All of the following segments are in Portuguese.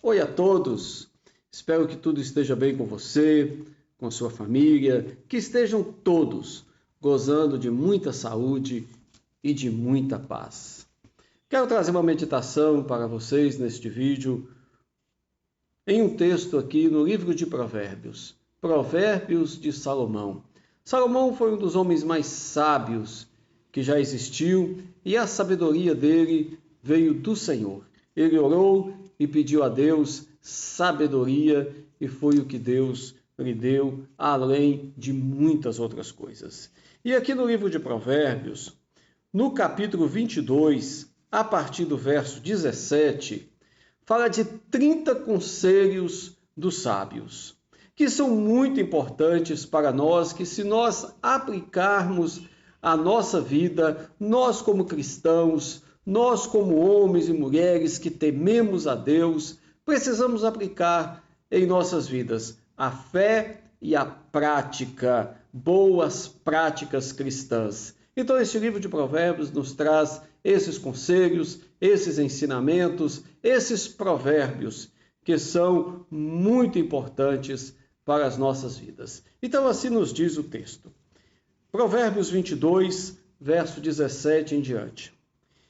Oi a todos, espero que tudo esteja bem com você, com sua família, que estejam todos gozando de muita saúde e de muita paz. Quero trazer uma meditação para vocês neste vídeo, em um texto aqui no livro de Provérbios, Provérbios de Salomão. Salomão foi um dos homens mais sábios que já existiu e a sabedoria dele veio do Senhor. Ele orou e pediu a Deus sabedoria e foi o que Deus lhe deu, além de muitas outras coisas. E aqui no livro de Provérbios, no capítulo 22, a partir do verso 17, fala de 30 conselhos dos sábios, que são muito importantes para nós, que se nós aplicarmos a nossa vida, nós como cristãos, nós como homens e mulheres que tememos a Deus, precisamos aplicar em nossas vidas a fé e a prática, boas práticas cristãs. Então, este livro de Provérbios nos traz esses conselhos, esses ensinamentos, esses provérbios que são muito importantes para as nossas vidas. Então, assim nos diz o texto. Provérbios 22, verso 17 em diante.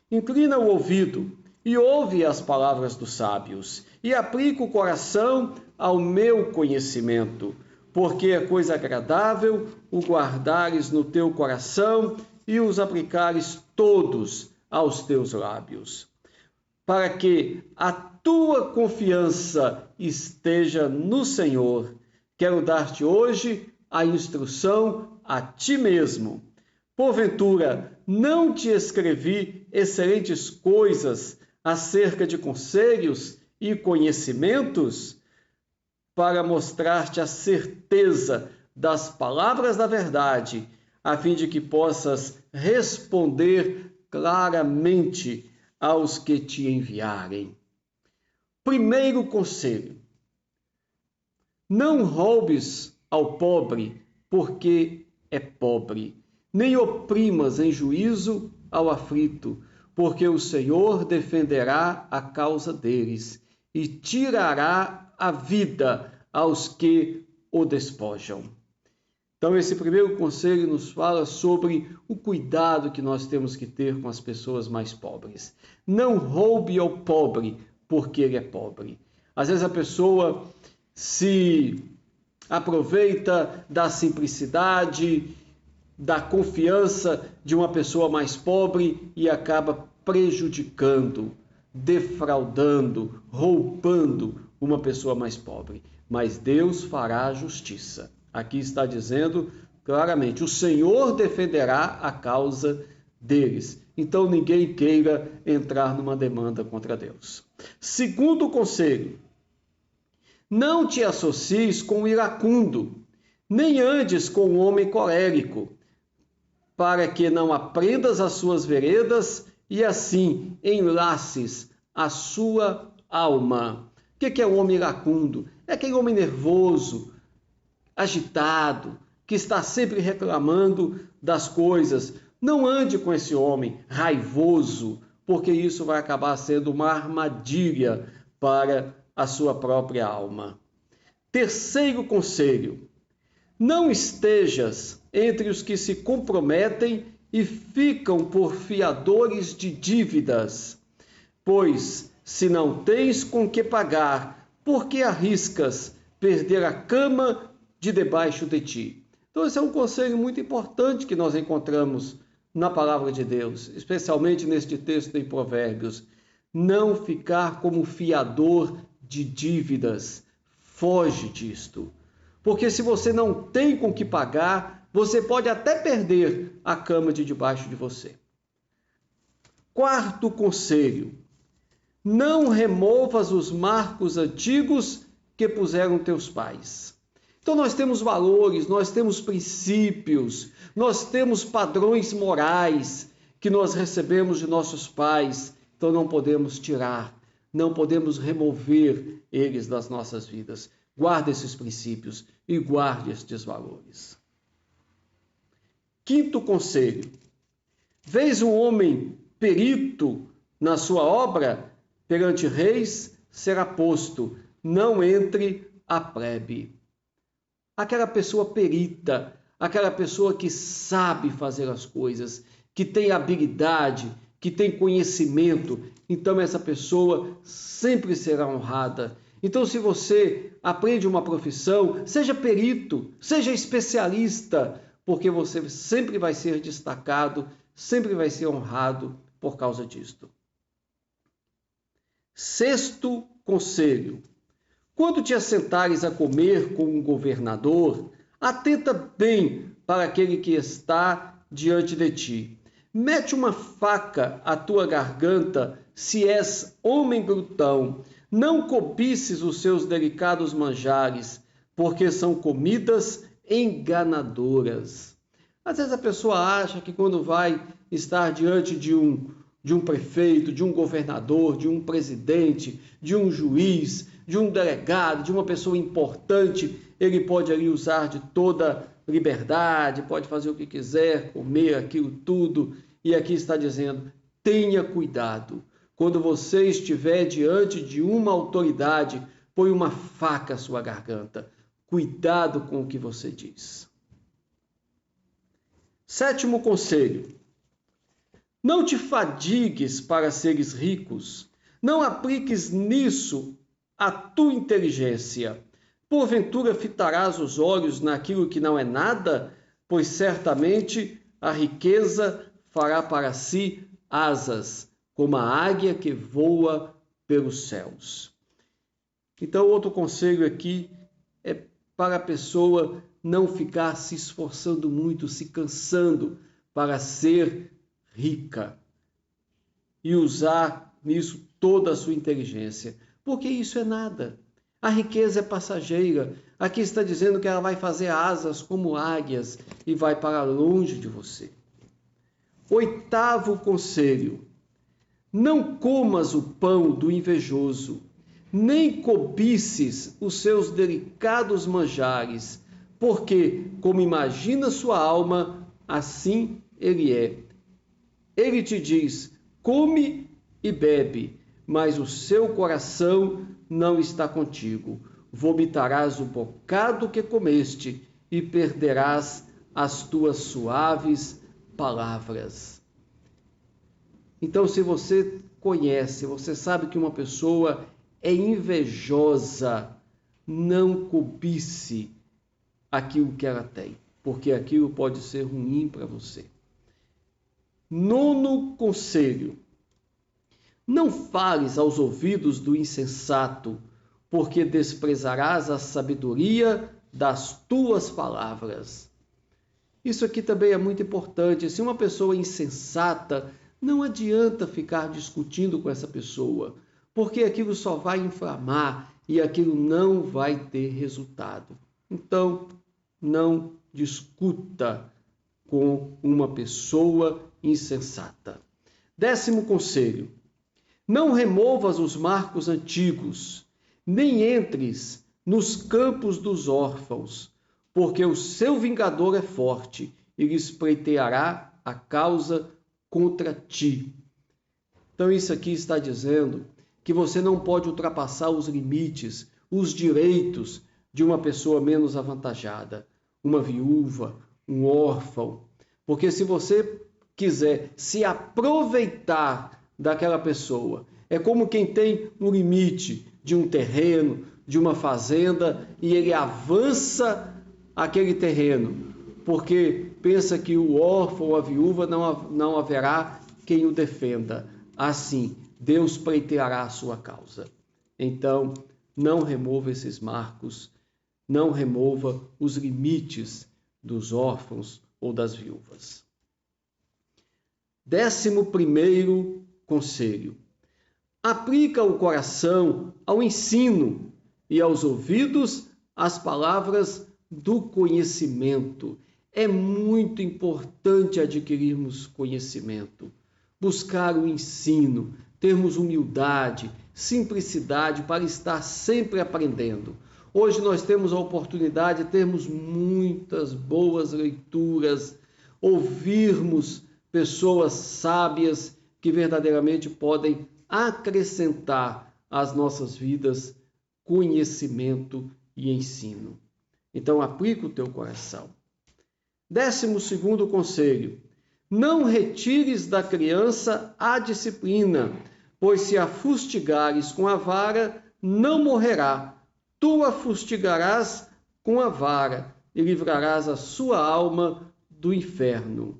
Inclina o ouvido e ouve as palavras dos sábios, e aplica o coração ao meu conhecimento, porque é coisa agradável o guardares no teu coração e os aplicares todos aos teus lábios, para que a tua confiança esteja no Senhor. Quero dar-te hoje a instrução a ti mesmo. Porventura, não te escrevi excelentes coisas acerca de conselhos e conhecimentos, para mostrar-te a certeza das palavras da verdade, a fim de que possas responder claramente aos que te enviarem. Primeiro conselho: não roubes ao pobre, porque é pobre, nem oprimas em juízo ao aflito, porque o Senhor defenderá a causa deles e tirará a vida aos que o despojam. Então, esse primeiro conselho nos fala sobre o cuidado que nós temos que ter com as pessoas mais pobres. Não roube ao pobre, porque ele é pobre. Às vezes a pessoa se aproveita da simplicidade, da confiança de uma pessoa mais pobre e acaba prejudicando, defraudando, roubando uma pessoa mais pobre. Mas Deus fará justiça. Aqui está dizendo claramente, o Senhor defenderá a causa deles. Então ninguém queira entrar numa demanda contra Deus. Segundo conselho: não te associes com o iracundo, nem andes com o homem colérico, para que não aprendas as suas veredas e assim enlaces a sua alma. O que é o homem iracundo? É aquele homem nervoso, agitado, que está sempre reclamando das coisas. Não ande com esse homem raivoso, porque isso vai acabar sendo uma armadilha para a sua própria alma. Terceiro conselho: não estejas entre os que se comprometem e ficam por fiadores de dívidas, pois se não tens com que pagar, por que arriscas perder a cama de debaixo de ti? Então esse é um conselho muito importante que nós encontramos na palavra de Deus, especialmente neste texto em Provérbios. Não ficar como fiador de dívidas. Foge disto. Porque se você não tem com que pagar, você pode até perder a cama de debaixo de você. Quarto conselho: não removas os marcos antigos que puseram teus pais. Então nós temos valores, nós temos princípios, nós temos padrões morais que nós recebemos de nossos pais. Então não podemos tirar, não podemos remover eles das nossas vidas. Guarde esses princípios e guarde estes valores. Quinto conselho: vês um homem perito na sua obra perante reis, será posto, não entre a plebe. Aquela pessoa perita, aquela pessoa que sabe fazer as coisas, que tem habilidade, que tem conhecimento, então essa pessoa sempre será honrada. Então, se você aprende uma profissão, seja perito, seja especialista, porque você sempre vai ser destacado, sempre vai ser honrado por causa disto. Sexto conselho: quando te assentares a comer com um governador, atenta bem para aquele que está diante de ti. Mete uma faca à tua garganta, se és homem glutão. Não cobices os seus delicados manjares, porque são comidas enganadoras. Às vezes a pessoa acha que quando vai estar diante de um prefeito, de um governador, de um presidente, de um juiz, de um delegado, de uma pessoa importante, ele pode ali usar de toda liberdade, pode fazer o que quiser, comer aquilo tudo. E aqui está dizendo: tenha cuidado. Quando você estiver diante de uma autoridade, põe uma faca à sua garganta. Cuidado com o que você diz. Sétimo conselho: não te fadigues para seres ricos. Não apliques nisso a tua inteligência. Porventura fitarás os olhos naquilo que não é nada, pois certamente a riqueza fará para si asas, como a águia que voa pelos céus. Então, outro conselho aqui é para a pessoa não ficar se esforçando muito, se cansando para ser rica e usar nisso toda a sua inteligência, porque isso é nada. A riqueza é passageira. Aqui está dizendo que ela vai fazer asas como águias e vai para longe de você. Oitavo conselho: não comas o pão do invejoso, nem cobices os seus delicados manjares, porque, como imagina sua alma, assim ele é. Ele te diz: come e bebe, mas o seu coração não está contigo. Vomitarás o bocado que comeste e perderás as tuas suaves palavras. Então, se você conhece, você sabe que uma pessoa é invejosa, não cobice aquilo que ela tem, porque aquilo pode ser ruim para você. Nono conselho: não fales aos ouvidos do insensato, porque desprezarás a sabedoria das tuas palavras. Isso aqui também é muito importante. Se uma pessoa é insensata, não adianta ficar discutindo com essa pessoa, porque aquilo só vai inflamar e aquilo não vai ter resultado. Então, não discuta com uma pessoa insensata. 10º conselho: não removas os marcos antigos, nem entres nos campos dos órfãos, porque o seu vingador é forte e lhe espreiteará a causa contra ti. Então isso aqui está dizendo que você não pode ultrapassar os limites, os direitos de uma pessoa menos avantajada, uma viúva, um órfão, porque se você quiser se aproveitar daquela pessoa, é como quem tem um limite de um terreno, de uma fazenda, e ele avança aquele terreno, porque pensa que o órfão ou a viúva não haverá quem o defenda. Assim, Deus pleiteará a sua causa. Então, não remova esses marcos, não remova os limites dos órfãos ou das viúvas. 11º conselho: aplica o coração ao ensino e aos ouvidos as palavras do conhecimento. É muito importante adquirirmos conhecimento, buscar o ensino, termos humildade, simplicidade para estar sempre aprendendo. Hoje nós temos a oportunidade de termos muitas boas leituras, ouvirmos pessoas sábias que verdadeiramente podem acrescentar às nossas vidas conhecimento e ensino. Então, aplica o teu coração. 12º conselho: não retires da criança a disciplina, pois se a fustigares com a vara, não morrerá. Tu a fustigarás com a vara e livrarás a sua alma do inferno.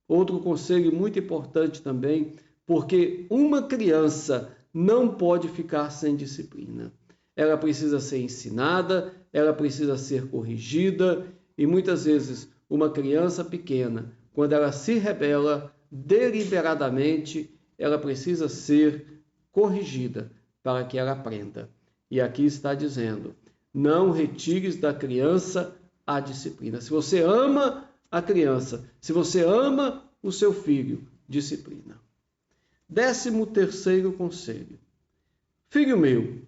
Outro conselho muito importante também, porque uma criança não pode ficar sem disciplina. Ela precisa ser ensinada, ela precisa ser corrigida, e muitas vezes uma criança pequena, quando ela se rebela deliberadamente, ela precisa ser corrigida para que ela aprenda. E aqui está dizendo: não retires da criança a disciplina. Se você ama a criança, se você ama o seu filho, disciplina. 13º conselho: filho meu,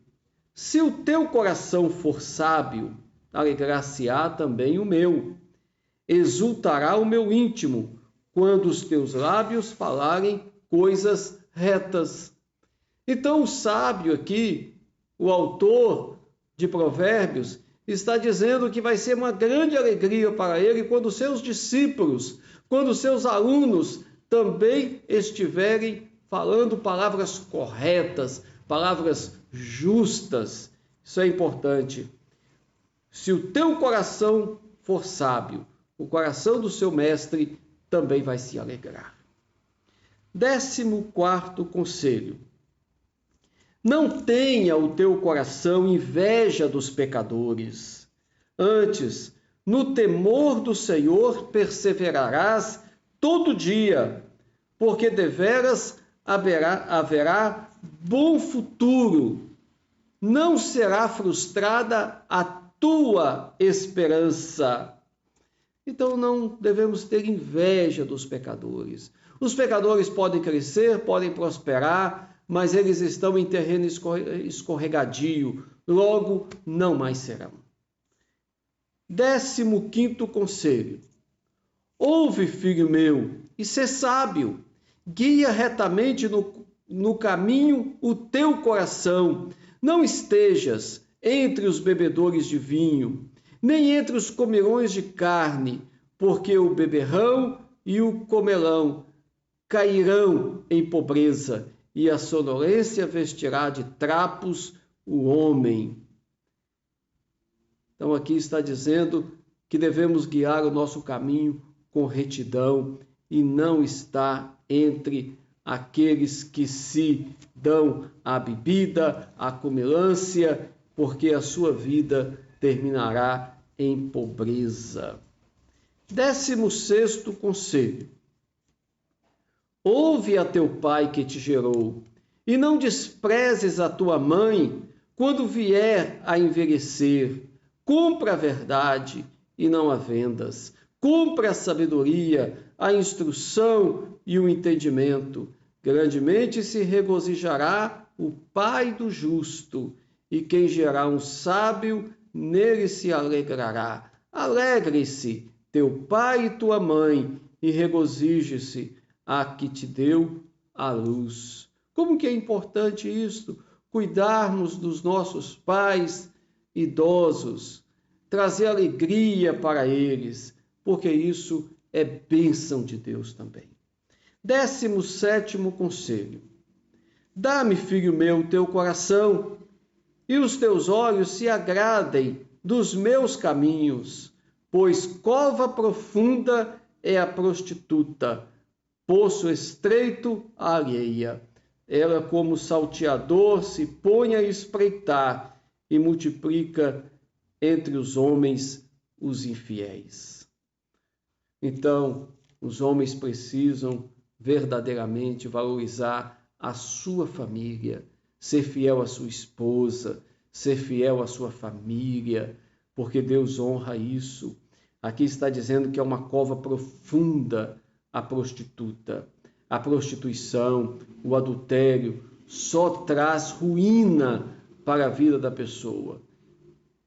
se o teu coração for sábio, alegrar-se-á também o meu. Exultará o meu íntimo, quando os teus lábios falarem coisas retas. Então, o sábio aqui, o autor de Provérbios, está dizendo que vai ser uma grande alegria para ele quando seus discípulos, quando seus alunos também estiverem falando palavras corretas, palavras justas. Isso é importante. Se o teu coração for sábio, o coração do seu mestre também vai se alegrar. 14º conselho: não tenha o teu coração inveja dos pecadores. Antes, no temor do Senhor perseverarás todo dia, porque deveras haverá bom futuro. Não será frustrada a tua esperança. Então não devemos ter inveja dos pecadores. Os pecadores podem crescer, podem prosperar, mas eles estão em terreno escorregadio, logo não mais serão. 15º conselho: ouve, filho meu, e sê sábio, guia retamente no caminho o teu coração, não estejas entre os bebedores de vinho, nem entre os comilões de carne, porque o beberrão e o comelão cairão em pobreza, e a sonolência vestirá de trapos o homem. Então aqui está dizendo que devemos guiar o nosso caminho com retidão e não estar entre aqueles que se dão à bebida, à comelância, porque a sua vida terminará em pobreza. 16º conselho: ouve a teu pai que te gerou, e não desprezes a tua mãe quando vier a envelhecer. Compra a verdade e não a vendas. Compra a sabedoria, a instrução e o entendimento. Grandemente se regozijará o pai do justo, e quem gerar um sábio, nele se alegrará. Alegre-se teu pai e tua mãe, e regozije-se a que te deu a luz. Como que é importante isto? Cuidarmos dos nossos pais idosos, trazer alegria para eles, porque isso é bênção de Deus também. 17º conselho: dá-me, filho meu, teu coração, e os teus olhos se agradem dos meus caminhos, pois cova profunda é a prostituta, poço estreito a alheia. Ela, como salteador, se põe a espreitar e multiplica entre os homens os infiéis. Então, os homens precisam verdadeiramente valorizar a sua família, ser fiel à sua esposa, ser fiel à sua família, porque Deus honra isso. Aqui está dizendo que é uma cova profunda a prostituta. A prostituição, o adultério, só traz ruína para a vida da pessoa.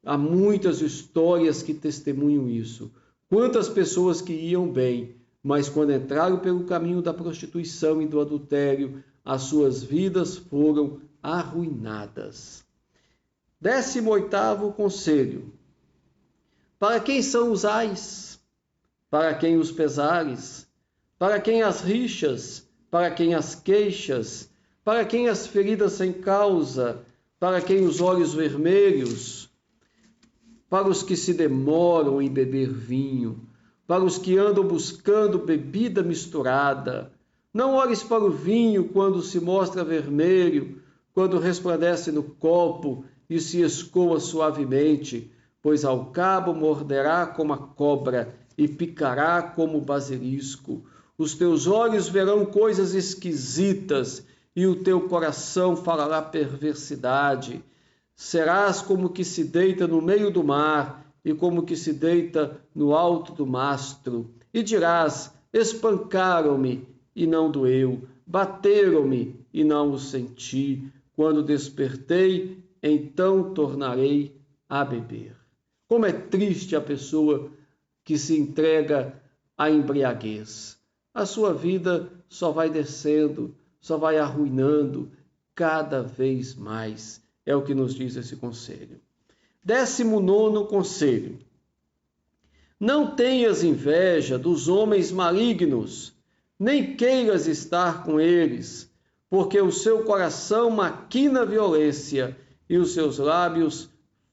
Há muitas histórias que testemunham isso. Quantas pessoas que iam bem, mas quando entraram pelo caminho da prostituição e do adultério, as suas vidas foram arruinadas. 18º conselho. Para quem são os ais? Para quem os pesares? Para quem as rixas? Para quem as queixas? Para quem as feridas sem causa? Para quem os olhos vermelhos? Para os que se demoram em beber vinho? Para os que andam buscando bebida misturada? Não olhes para o vinho quando se mostra vermelho, quando resplandece no copo e se escoa suavemente, pois ao cabo morderá como a cobra e picará como o basilisco. Os teus olhos verão coisas esquisitas e o teu coração falará perversidade. Serás como que se deita no meio do mar e como que se deita no alto do mastro. E dirás, espancaram-me e não doeu, bateram-me e não o senti. Quando despertei, então tornarei a beber. Como é triste a pessoa que se entrega à embriaguez. A sua vida só vai descendo, só vai arruinando cada vez mais. É o que nos diz esse conselho. 19º conselho. Não tenhas inveja dos homens malignos, nem queiras estar com eles, porque o seu coração maquina violência e os seus lábios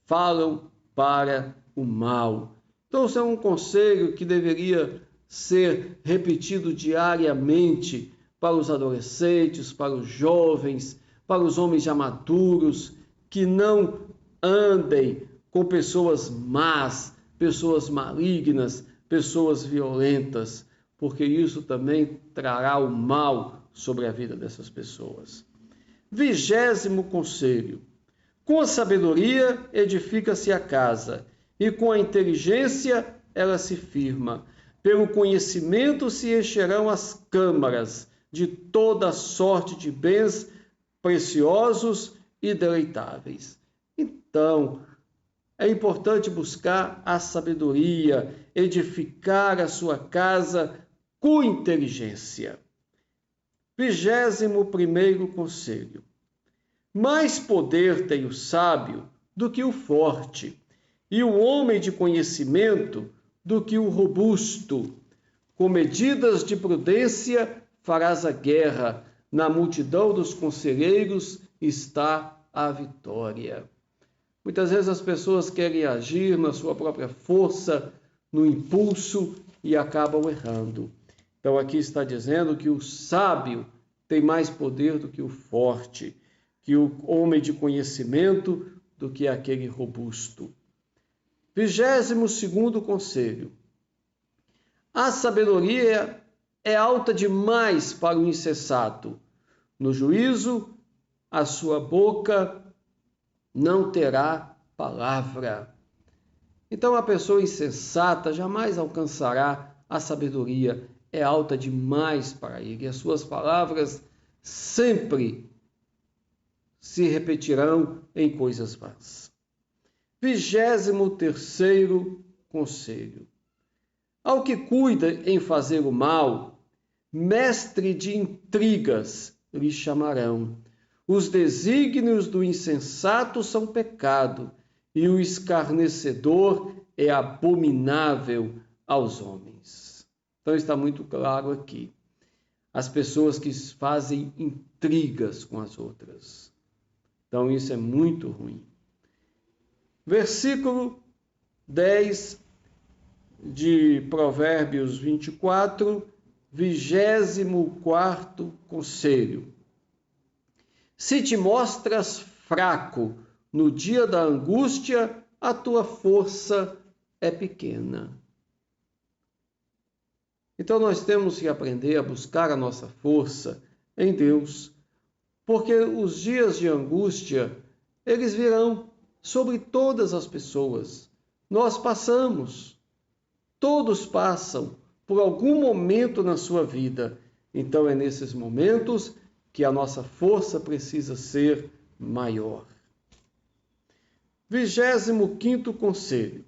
falam para o mal. Então, esse é um conselho que deveria ser repetido diariamente para os adolescentes, para os jovens, para os homens já maduros, que não andem com pessoas más, pessoas malignas, pessoas violentas, porque isso também trará o mal sobre a vida dessas pessoas. 20º conselho. Com a sabedoria edifica-se a casa, e com a inteligência ela se firma. Pelo conhecimento se encherão as câmaras de toda sorte de bens preciosos e deleitáveis. Então, é importante buscar a sabedoria, edificar a sua casa com inteligência. 21º conselho. Mais poder tem o sábio do que o forte, e o homem de conhecimento do que o robusto. Com medidas de prudência farás a guerra, na multidão dos conselheiros está a vitória. Muitas vezes as pessoas querem agir na sua própria força, no impulso, e acabam errando. Então aqui está dizendo que o sábio tem mais poder do que o forte, que o homem de conhecimento do que aquele robusto. 22º conselho. A sabedoria é alta demais para o insensato. No juízo, a sua boca não terá palavra. Então a pessoa insensata jamais alcançará a sabedoria. É alta demais para ele. As suas palavras sempre se repetirão em coisas vãs. 23º conselho. Ao que cuida em fazer o mal, mestre de intrigas lhe chamarão. Os desígnios do insensato são pecado, e o escarnecedor é abominável aos homens. Então está muito claro aqui. As pessoas que fazem intrigas com as outras. Então isso é muito ruim. Versículo 10 de Provérbios 24, 24º conselho. Se te mostras fraco no dia da angústia, a tua força é pequena. Então nós temos que aprender a buscar a nossa força em Deus, porque os dias de angústia, eles virão sobre todas as pessoas. Nós passamos, todos passam por algum momento na sua vida. Então é nesses momentos que a nossa força precisa ser maior. 25º conselho.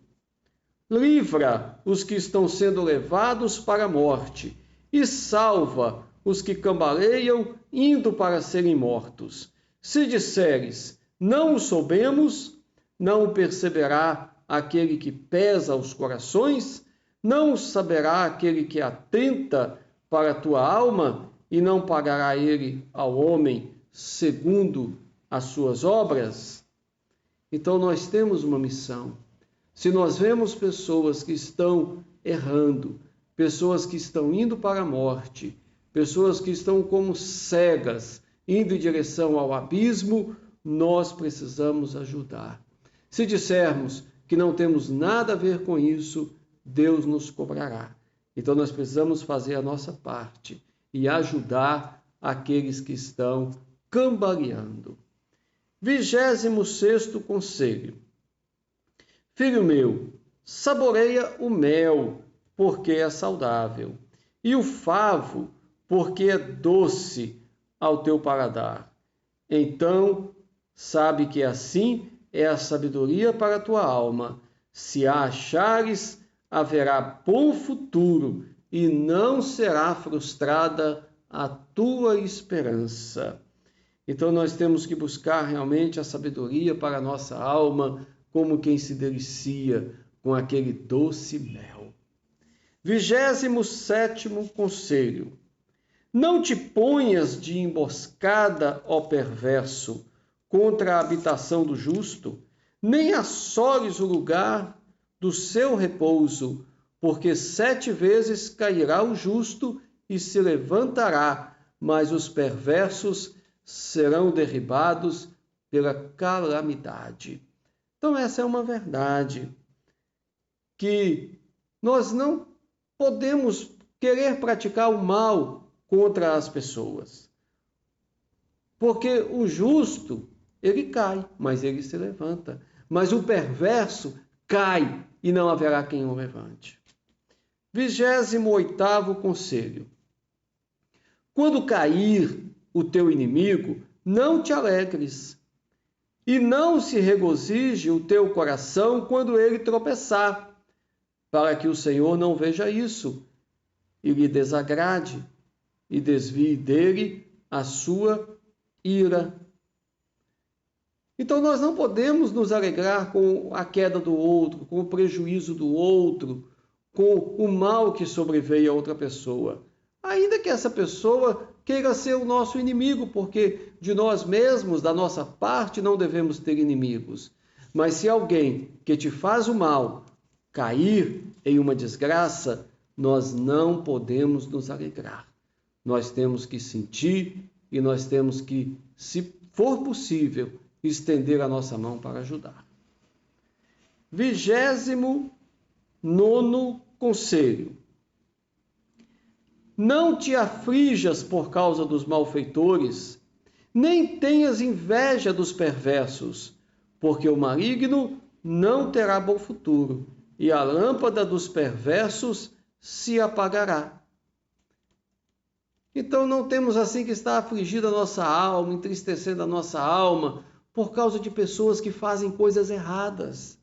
Livra os que estão sendo levados para a morte e salva os que cambaleiam indo para serem mortos. Se disseres, não o soubemos, não o perceberá aquele que pesa os corações? Não o saberá aquele que atenta para a tua alma? E não pagará ele ao homem segundo as suas obras? Então nós temos uma missão. Se nós vemos pessoas que estão errando, pessoas que estão indo para a morte, pessoas que estão como cegas, indo em direção ao abismo, nós precisamos ajudar. Se dissermos que não temos nada a ver com isso, Deus nos cobrará. Então nós precisamos fazer a nossa parte e ajudar aqueles que estão cambaleando. 26º conselho. Filho meu, saboreia o mel, porque é saudável, e o favo, porque é doce ao teu paladar. Então, sabe que assim é a sabedoria para a tua alma. Se a achares, haverá bom futuro, e não será frustrada a tua esperança. Então nós temos que buscar realmente a sabedoria para a nossa alma, como quem se delicia com aquele doce mel. 27º conselho. Não te ponhas de emboscada, ó perverso, contra a habitação do justo, nem assoles o lugar do seu repouso, porque 7 vezes cairá o justo e se levantará, mas os perversos serão derribados pela calamidade. Então essa é uma verdade, que nós não podemos querer praticar o mal contra as pessoas. Porque o justo, ele cai, mas ele se levanta. Mas o perverso cai e não haverá quem o levante. 28º conselho. Quando cair o teu inimigo, não te alegres, e não se regozije o teu coração quando ele tropeçar, para que o Senhor não veja isso, e lhe desagrade, e desvie dele a sua ira. Então nós não podemos nos alegrar com a queda do outro, com o prejuízo do outro, com o mal que sobreveio a outra pessoa. Ainda que essa pessoa queira ser o nosso inimigo, porque de nós mesmos, da nossa parte, não devemos ter inimigos. Mas se alguém que te faz o mal cair em uma desgraça, nós não podemos nos alegrar. Nós temos que sentir e nós temos que, se for possível, estender a nossa mão para ajudar. 29º conselho. Não te aflijas por causa dos malfeitores, nem tenhas inveja dos perversos, porque o maligno não terá bom futuro, e a lâmpada dos perversos se apagará. Então não temos assim que estar afligida a nossa alma, entristecendo a nossa alma, por causa de pessoas que fazem coisas erradas.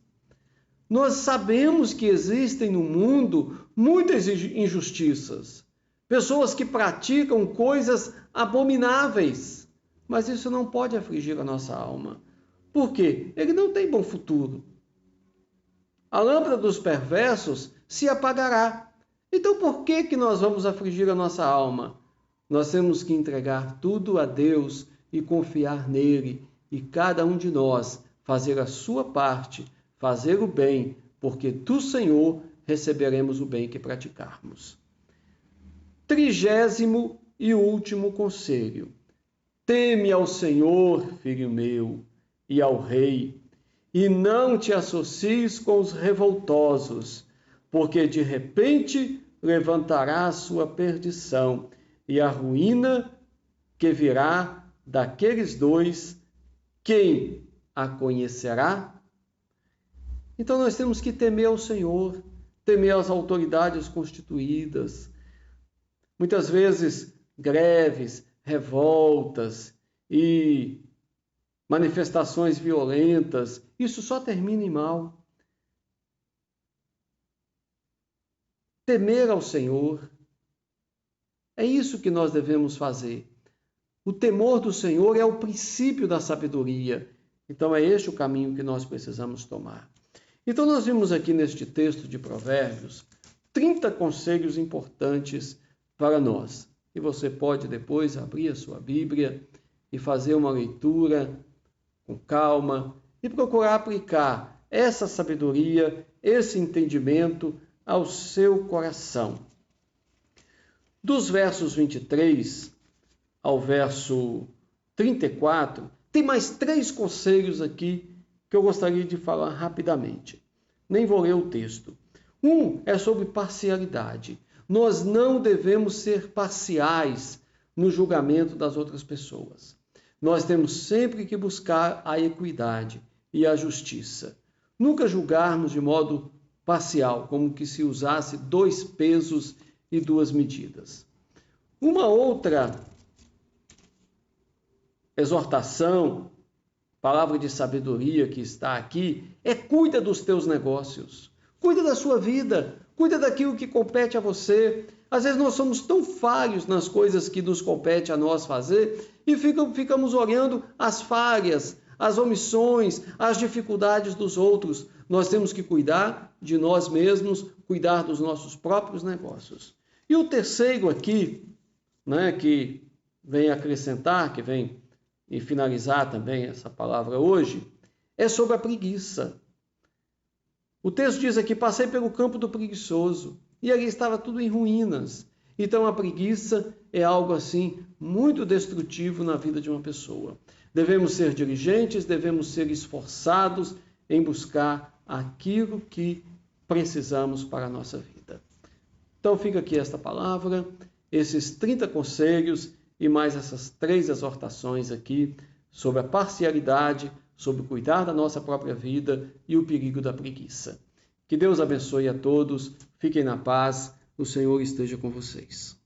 Nós sabemos que existem no mundo muitas injustiças, pessoas que praticam coisas abomináveis, mas isso não pode afligir a nossa alma. Por quê? Ele não tem bom futuro. A lâmpada dos perversos se apagará. Então por que nós vamos afligir a nossa alma? Nós temos que entregar tudo a Deus e confiar nele, e cada um de nós fazer a sua parte, fazer o bem, porque do Senhor receberemos o bem que praticarmos. 30º e último conselho. Teme ao Senhor, filho meu, e ao Rei, e não te associes com os revoltosos, porque de repente levantará a sua perdição, e a ruína que virá daqueles dois, quem a conhecerá? Então nós temos que temer ao Senhor, temer as autoridades constituídas. Muitas vezes greves, revoltas e manifestações violentas, isso só termina em mal. Temer ao Senhor, é isso que nós devemos fazer. O temor do Senhor é o princípio da sabedoria. Então é este o caminho que nós precisamos tomar. Então nós vimos aqui neste texto de Provérbios 30 conselhos importantes para nós. E você pode depois abrir a sua Bíblia e fazer uma leitura com calma e procurar aplicar essa sabedoria, esse entendimento ao seu coração. Dos versos 23 ao verso 34, tem mais 3 conselhos aqui que eu gostaria de falar rapidamente. Nem vou ler o texto. Um é sobre parcialidade. Nós não devemos ser parciais no julgamento das outras pessoas. Nós temos sempre que buscar a equidade e a justiça. Nunca julgarmos de modo parcial, como que se usasse 2 pesos e 2 medidas. Uma outra exortação, palavra de sabedoria que está aqui, é cuida dos teus negócios, cuida da sua vida, cuida daquilo que compete a você. Às vezes nós somos tão falhos nas coisas que nos compete a nós fazer e ficamos olhando as falhas, as omissões, as dificuldades dos outros. Nós temos que cuidar de nós mesmos, cuidar dos nossos próprios negócios. E o terceiro aqui, que vem acrescentar, que vem e finalizar também essa palavra hoje, é sobre a preguiça. O texto diz aqui, passei pelo campo do preguiçoso, e ali estava tudo em ruínas. Então a preguiça é algo assim muito destrutivo na vida de uma pessoa. Devemos ser diligentes, devemos ser esforçados em buscar aquilo que precisamos para a nossa vida. Então fica aqui esta palavra, esses 30 conselhos e mais essas 3 exortações aqui sobre a parcialidade, sobre cuidar da nossa própria vida e o perigo da preguiça. Que Deus abençoe a todos, fiquem na paz, o Senhor esteja com vocês.